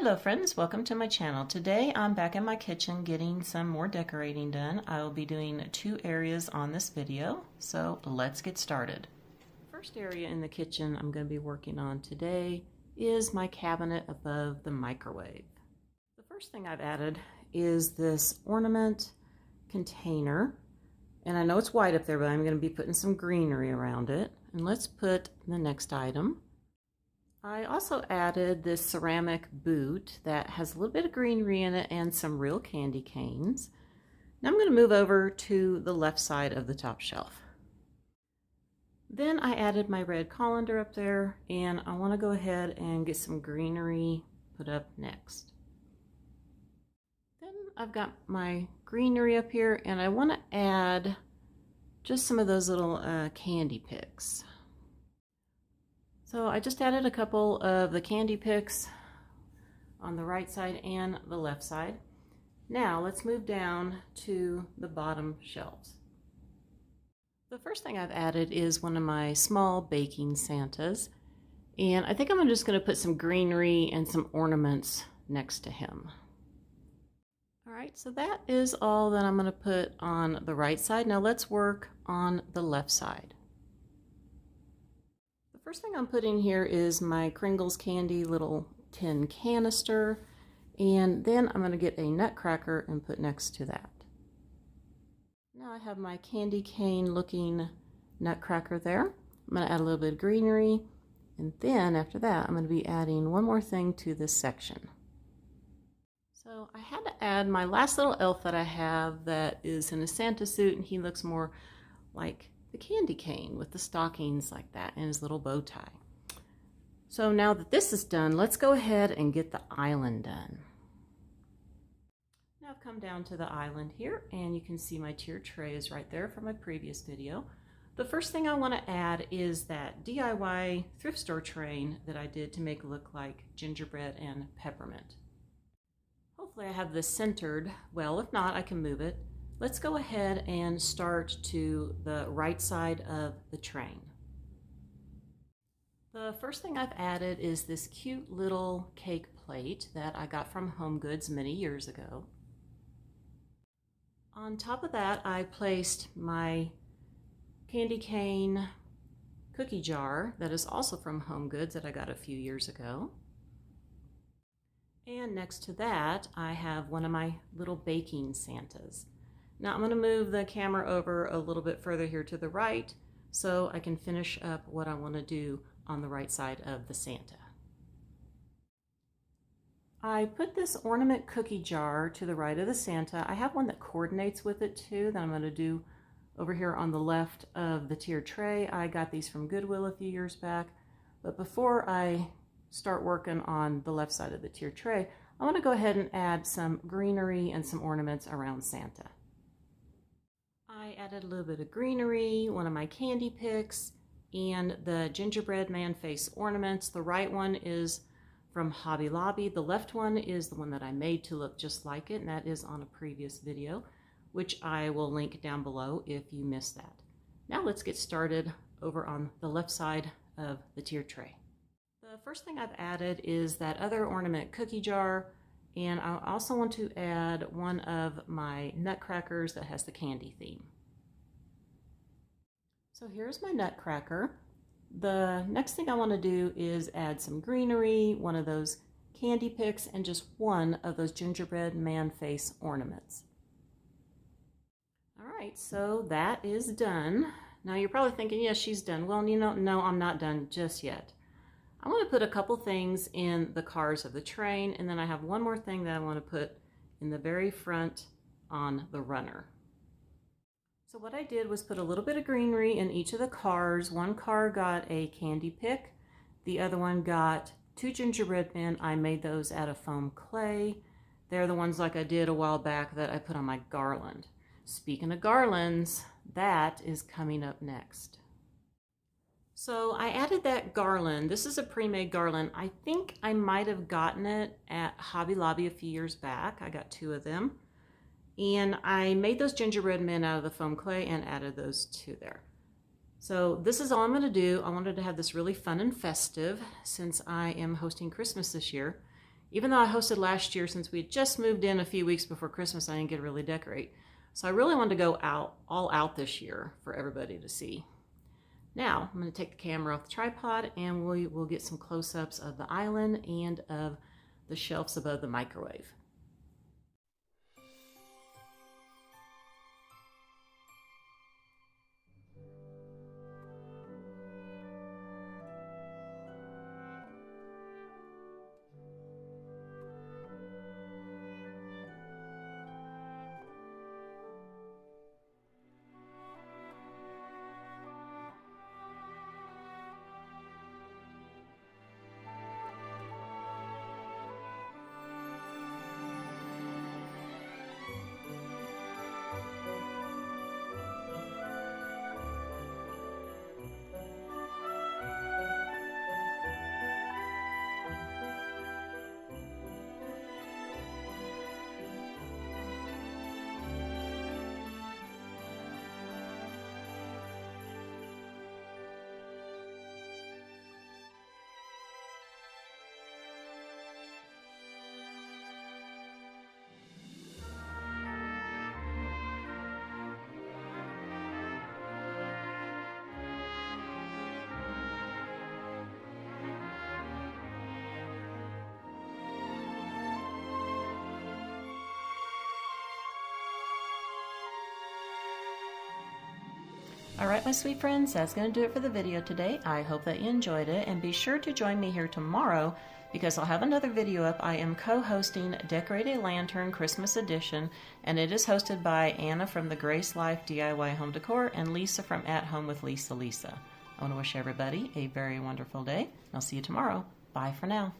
Hello friends, welcome to my channel. Today I'm back in my kitchen getting some more decorating done. I will be doing 2 areas on this video, so let's get started. First area in the kitchen I'm going to be working on today is my cabinet above the microwave. The first thing I've added is this ornament container, and I know it's white up there, but I'm going to be putting some greenery around it. And let's put the next item. I also added this ceramic boot that has a little bit of greenery in it and some real candy canes. Now I'm going to move over to the left side of the top shelf. Then I added my red colander up there, and I want to go ahead and get some greenery put up next. Then I've got my greenery up here, and I want to add just some of those little candy picks. So I just added a couple of the candy picks on the right side and the left side. Now let's move down to the bottom shelves. The first thing I've added is one of my small baking Santas, and I think I'm just going to put some greenery and some ornaments next to him. Alright, so that is all that I'm going to put on the right side. Now let's work on the left side. First thing I'm putting here is my Kringles candy little tin canister, and then I'm going to get a nutcracker and put next to that. Now I have my candy cane looking nutcracker there. I'm going to add a little bit of greenery, and then after that I'm going to be adding one more thing to this section. So I had to add my last little elf that I have that is in a Santa suit, and he looks more like the candy cane with the stockings like that and his little bow tie. So now that this is done, let's go ahead and get the island done. Now I've come down to the island here, and you can see my tiered tray is right there from my previous video. The first thing I want to add is that DIY thrift store train that I did to make it look like gingerbread and peppermint. Hopefully I have this centered well. If not, I can move it. Let's go ahead and start to the right side of the train. The first thing I've added is this cute little cake plate that I got from HomeGoods many years ago. On top of that, I placed my candy cane cookie jar that is also from HomeGoods that I got a few years ago. And next to that, I have one of my little baking Santas. Now I'm going to move the camera over a little bit further here to the right so I can finish up what I want to do on the right side of the Santa. I put this ornament cookie jar to the right of the Santa. I have one that coordinates with it too that I'm going to do over here on the left of the tiered tray. I got these from Goodwill a few years back, but before I start working on the left side of the tiered tray, I want to go ahead and add some greenery and some ornaments around Santa. I added a little bit of greenery, one of my candy picks, and the gingerbread man face ornaments. The right one is from Hobby Lobby. The left one is the one that I made to look just like it, and that is on a previous video, which I will link down below if you missed that. Now let's get started over on the left side of the tiered tray. The first thing I've added is that other ornament cookie jar, and I also want to add one of my nutcrackers that has the candy theme. So here's my nutcracker. The next thing I want to do is add some greenery, one of those candy picks, and just one of those gingerbread man face ornaments. All right, so that is done. Now you're probably thinking, yes, she's done. Well, you know, no, I'm not done just yet. I want to put a couple things in the cars of the train, and then I have one more thing that I want to put in the very front on the runner. So what I did was put a little bit of greenery in each of the cars. One car got a candy pick. The other one got 2 gingerbread men. I made those out of foam clay. They're the ones like I did a while back that I put on my garland. Speaking of garlands, that is coming up next. So I added that garland. This is a pre-made garland. I think I might have gotten it at Hobby Lobby a few years back. I got 2 of them. And I made those gingerbread men out of the foam clay and added those 2 there. So this is all I'm going to do. I wanted to have this really fun and festive since I am hosting Christmas this year. Even though I hosted last year, since we had just moved in a few weeks before Christmas, I didn't get to really decorate. So I really wanted to go all out this year for everybody to see. Now, I'm going to take the camera off the tripod and we will get some close-ups of the island and of the shelves above the microwave. Alright, my sweet friends, that's going to do it for the video today. I hope that you enjoyed it, and be sure to join me here tomorrow because I'll have another video up. I am co-hosting Decorate a Lantern Christmas Edition, and it is hosted by Anna from the Grace Life DIY Home Decor and Lisa from At Home with Lisa. I want to wish everybody a very wonderful day. I'll see you tomorrow. Bye for now.